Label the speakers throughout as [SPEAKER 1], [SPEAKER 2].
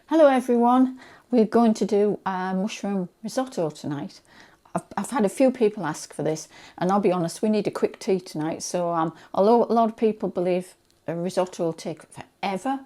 [SPEAKER 1] Hello everyone, we're going to do a mushroom risotto tonight. I've had a few people ask for this, and I'll be honest, we need a quick tea tonight. So although a lot of people believe a risotto will take forever,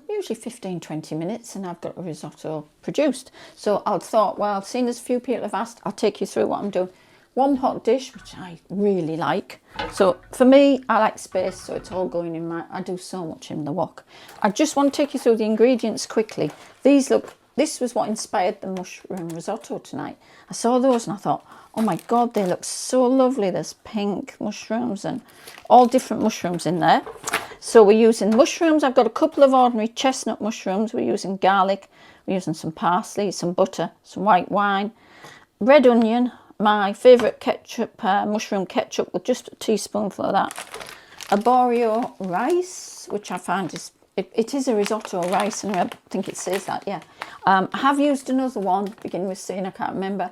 [SPEAKER 1] usually 15-20 minutes, and I've got a risotto produced. So I thought, well, seeing as a few people have asked, I'll take you through what I'm doing. One pot dish, which I really like. So for me, I like space, so it's all going in I do so much in the wok. I just want to take you through the ingredients quickly. This was what inspired the mushroom risotto tonight. I saw those and I thought, oh my God, they look so lovely. There's pink mushrooms and all different mushrooms in there. So we're using mushrooms. I've got a couple of ordinary chestnut mushrooms. We're using garlic. We're using some parsley, some butter, some white wine, red onion, my favourite ketchup, mushroom ketchup, with just a teaspoonful of that. Arborio rice, which I find is, it is a risotto rice, and I think it says that, yeah. I have used another one, beginning with C, and I can't remember.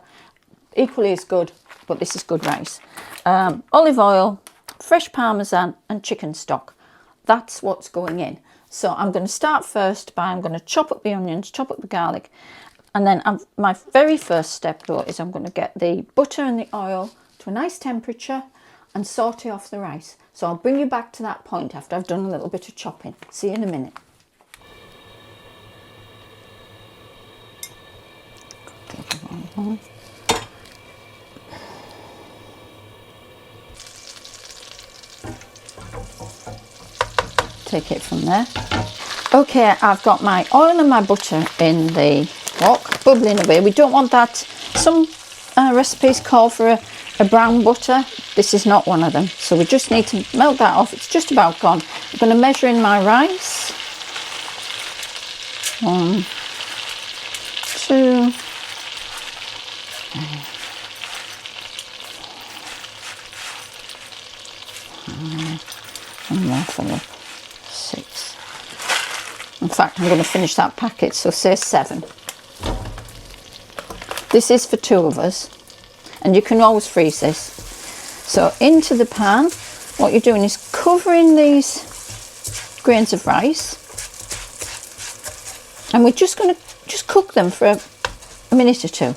[SPEAKER 1] Equally as good, but this is good rice. Olive oil, fresh parmesan, and chicken stock. That's what's going in. So I'm going to start first by, I'm going to chop up the onions, chop up the garlic, and then my very first step though is I'm going to get the butter and the oil to a nice temperature and saute off the rice. So I'll bring you back to that point after I've done a little bit of chopping. See you in a minute. Take it from there. Okay, I've got my oil and my butter in the wok, bubbling away. We don't want that. Some recipes call for a brown butter. This is not one of them. So we just need to melt that off. It's just about gone. I'm going to measure in my rice. 1, 2, 1 more full of 6. In fact, I'm going to finish that packet, so say 7. This is for 2 of us, and you can always freeze this. So into the pan, what you're doing is covering these grains of rice, and we're just going to cook them for a minute or 2.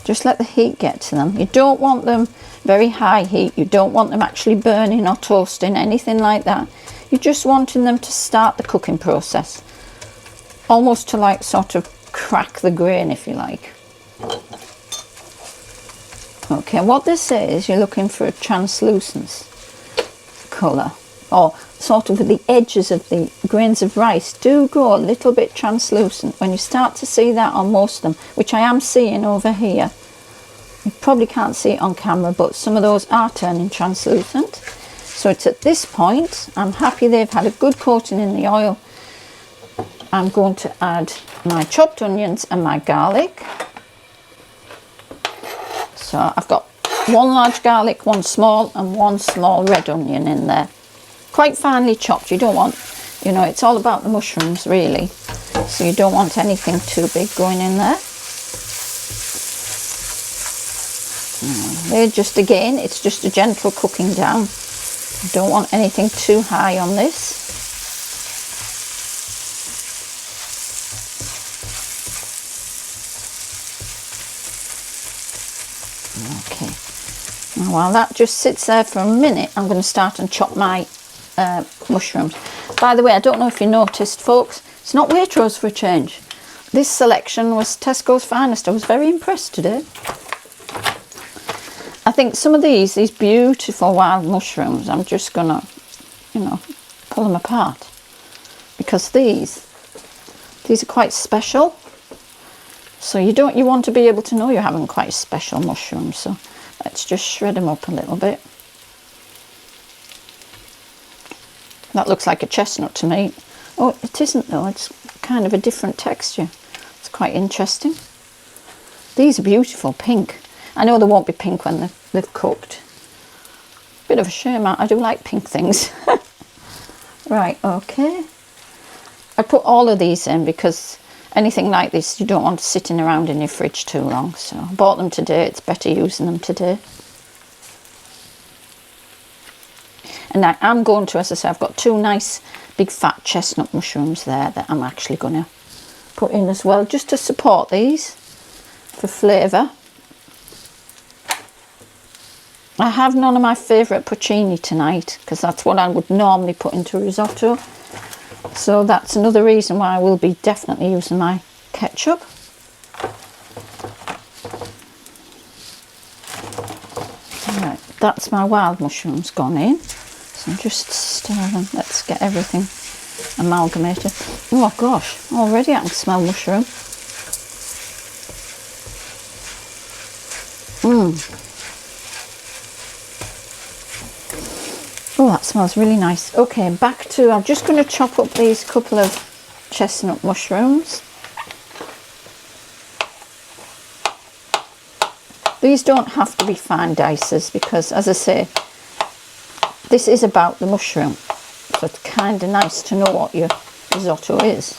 [SPEAKER 1] Just let the heat get to them. You don't want them very high heat. You don't want them actually burning or toasting, anything like that. You're just wanting them to start the cooking process, almost to like sort of crack the grain, if you like. Okay, what this is, you're looking for a translucence colour, or sort of the edges of the grains of rice do go a little bit translucent. When you start to see that on most of them, which I am seeing over here, you probably can't see it on camera, but some of those are turning translucent. So it's at this point, I'm happy they've had a good coating in the oil. I'm going to add my chopped onions and my garlic. So I've got 1 large garlic, 1 small, and 1 small red onion in there. Quite finely chopped. You don't want, you know, it's all about the mushrooms really. So you don't want anything too big going in there. They're just, again, it's just a gentle cooking down. Don't want anything too high on this. Okay. Now while that just sits there for a minute, I'm going to start and chop my mushrooms. By the way, I don't know if you noticed, folks, it's not Waitrose for a change. This selection was Tesco's finest. I was very impressed today. I think some of these beautiful wild mushrooms, I'm just gonna, you know, pull them apart, because these are quite special. So you want to be able to know you're having quite special mushrooms. So let's just shred them up a little bit. That looks like a chestnut to me. Oh, it isn't though. It's kind of a different texture. It's quite interesting. These are beautiful pink. I know they won't be pink when they've cooked. Bit of a shame, I do like pink things. Right, okay. I put all of these in because anything like this you don't want sitting around in your fridge too long. So I bought them today, it's better using them today. And I am going to, as I say, I've got 2 nice big fat chestnut mushrooms there that I'm actually going to put in as well, just to support these for flavour. I have none of my favourite porcini tonight, because that's what I would normally put into risotto. So that's another reason why I will be definitely using my ketchup. Right, that's my wild mushrooms gone in. So I'm just stirring. Let's get everything amalgamated. Oh gosh, already I can smell mushroom. Oh, that smells really nice. Okay, back to, I'm just going to chop up these couple of chestnut mushrooms. These don't have to be fine dices because, as I say, this is about the mushroom. So it's kind of nice to know what your risotto is.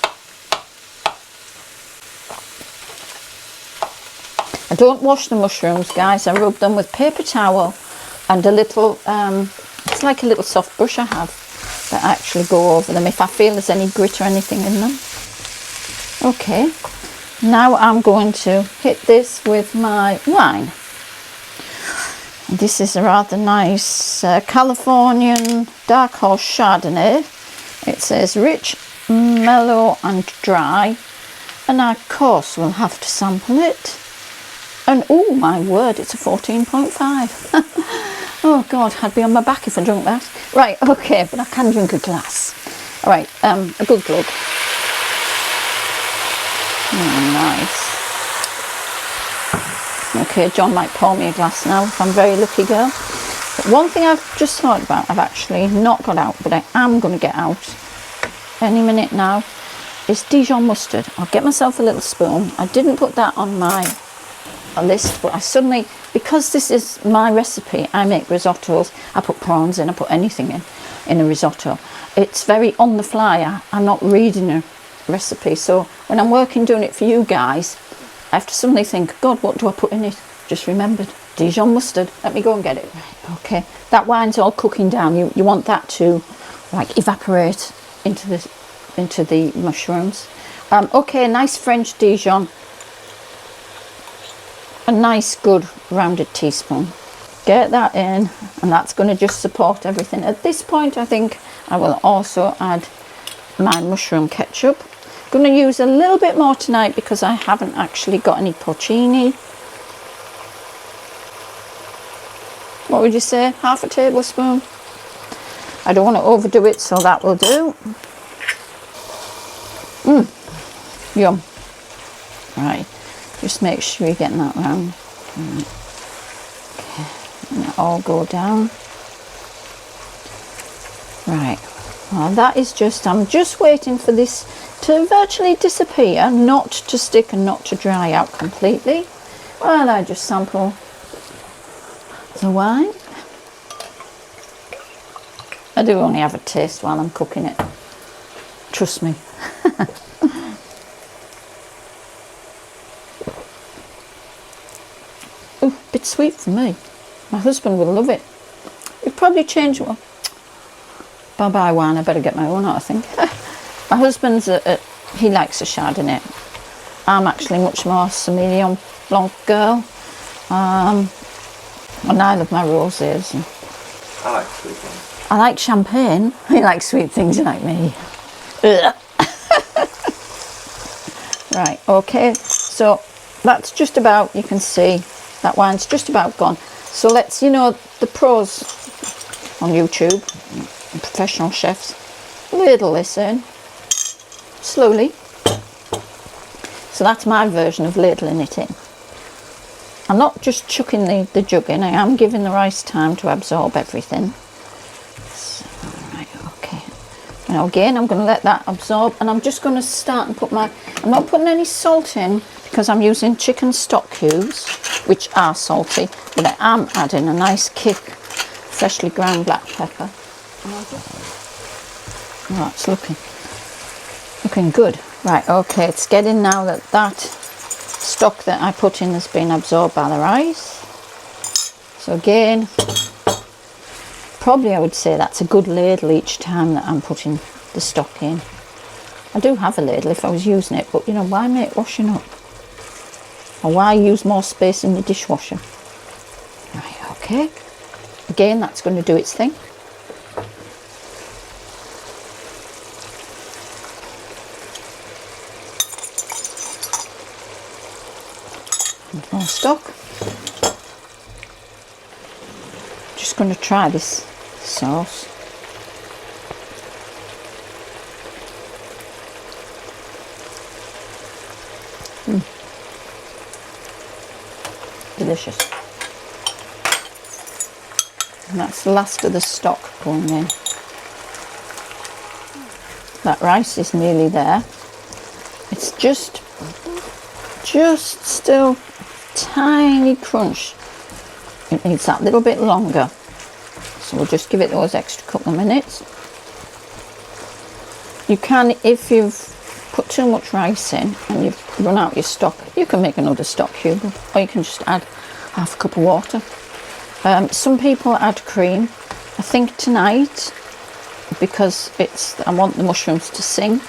[SPEAKER 1] I don't wash the mushrooms, guys. I rub them with paper towel and a little, it's like a little soft brush I have that I actually go over them if I feel there's any grit or anything in them. Okay, now I'm going to hit this with my wine. And this is a rather nice Californian dark horse Chardonnay. It says rich, mellow and dry. And I, of course, will have to sample it. And oh my word, it's a 14.5. Oh God, I'd be on my back if I drank that. Right, okay, but I can drink a glass. All right, a good glug. Oh, nice. Okay, John might pour me a glass now if I'm a very lucky girl. But one thing I've just thought about, I've actually not got out, but I am going to get out any minute now, is Dijon mustard. I'll get myself a little spoon. I didn't put that on my list, but I suddenly, because this is my recipe, I make risottos, I put prawns in, I put anything in a risotto. It's very on the fly. I'm not reading a recipe, so when I'm working doing it for you guys, I have to suddenly think, God, what do I put in it? Just remembered, Dijon mustard. Let me go and get it. Right, okay, that wine's all cooking down. You want that to like evaporate into the mushrooms. Okay, nice French Dijon. A nice good rounded teaspoon. Get that in, and that's going to just support everything. At this point, I think I will also add my mushroom ketchup. Going to use a little bit more tonight because I haven't actually got any porcini. What would you say? Half a tablespoon? I don't want to overdo it, so that will do. Yum. Right, just make sure you're getting that round. Right. Okay, and it all go down. Right, well that is just, I'm just waiting for this to virtually disappear, not to stick and not to dry out completely. Well, I just sample the wine. I do only have a taste while I'm cooking it. Trust me. Ooh, bit sweet for me. My husband will love it. It'd probably change. Well, bye-bye wine. I better get my own out, I think. My husband's he likes a Chardonnay. I'm actually much more Sauvignon Blanc girl. And I love my rosés.
[SPEAKER 2] I like sweet things.
[SPEAKER 1] I like champagne. He likes sweet things like me. Right, okay. So that's just about, you can see, that wine's just about gone. So let's, you know, the pros on YouTube, professional chefs, ladle this in. Slowly. So that's my version of ladling it in. I'm not just chucking the jug in, I am giving the rice time to absorb everything. So, right, okay. Now again, I'm going to let that absorb, and I'm just going to start and put I'm not putting any salt in because I'm using chicken stock cubes, which are salty, but I am adding a nice kick freshly ground black pepper. Oh, it's looking good. Right, okay, it's getting now that stock that I put in has been absorbed by the rice. So again, probably I would say that's a good ladle each time that I'm putting the stock in. I do have a ladle if I was using it, but you know, why make washing up? Or why use more space in the dishwasher? Right, okay. Again, that's going to do its thing. And more stock. Just going to try this sauce. Delicious. And that's the last of the stock going in. That rice is nearly there. It's just still tiny crunch. It needs that little bit longer. So we'll just give it those extra couple of minutes. You can, if you've put too much rice in and you've run out your stock, you can make another stock cube, or you can just add half a cup of water. Some people add cream. I think tonight, because I want the mushrooms to sing,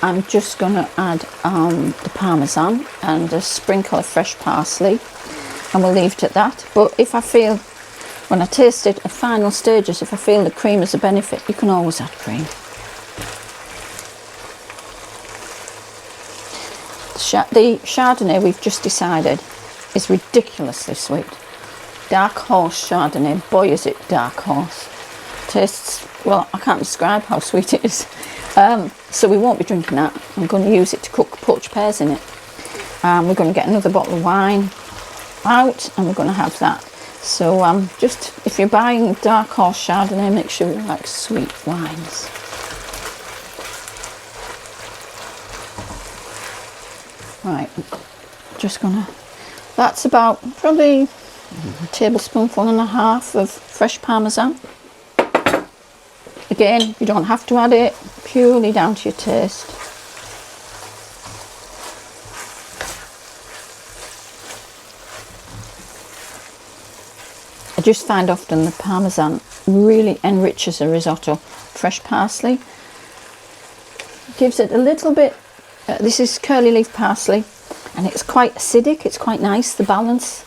[SPEAKER 1] I'm just going to add the parmesan and a sprinkle of fresh parsley, and we'll leave it at that. But if I feel, when I taste it at final stages, if I feel the cream is a benefit, you can always add cream. The Chardonnay, we've just decided, is ridiculously sweet. Dark Horse Chardonnay, boy is it dark horse. Tastes, well, I can't describe how sweet it is. So we won't be drinking that. I'm going to use it to cook poached pears in it. We're going to get another bottle of wine out and we're going to have that. So just, if you're buying Dark Horse Chardonnay, make sure you like sweet wines. Right, just gonna, that's about probably a tablespoonful and a half of fresh parmesan. Again, you don't have to add it, purely down to your taste. I just find often the parmesan really enriches a risotto. Fresh parsley gives it a little bit. This is curly leaf parsley, and it's quite acidic. It's quite nice. The balance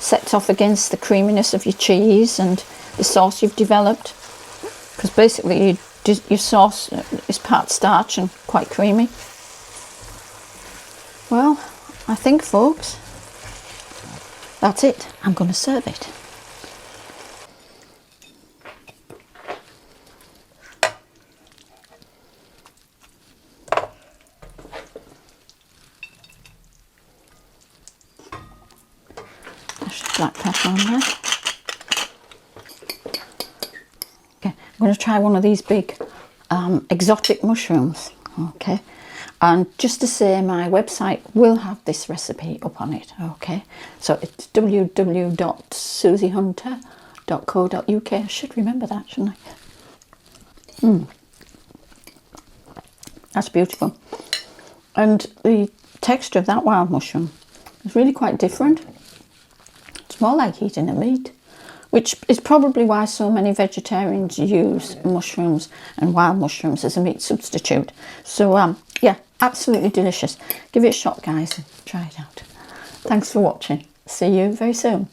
[SPEAKER 1] sets off against the creaminess of your cheese and the sauce you've developed, because basically your sauce is part starch and quite creamy. Well, I think, folks, that's it. I'm going to serve it. Black pepper on there. Okay, I'm going to try one of these big exotic mushrooms. Okay, and just to say, my website will have this recipe up on it. Okay, so it's www.susiehunter.co.uk. I should remember that, shouldn't I? That's beautiful. And the texture of that wild mushroom is really quite different. More like eating a meat, which is probably why so many vegetarians use mushrooms and wild mushrooms as a meat substitute. So yeah, absolutely delicious. Give it a shot, guys, and try it out. Thanks for watching. See you very soon.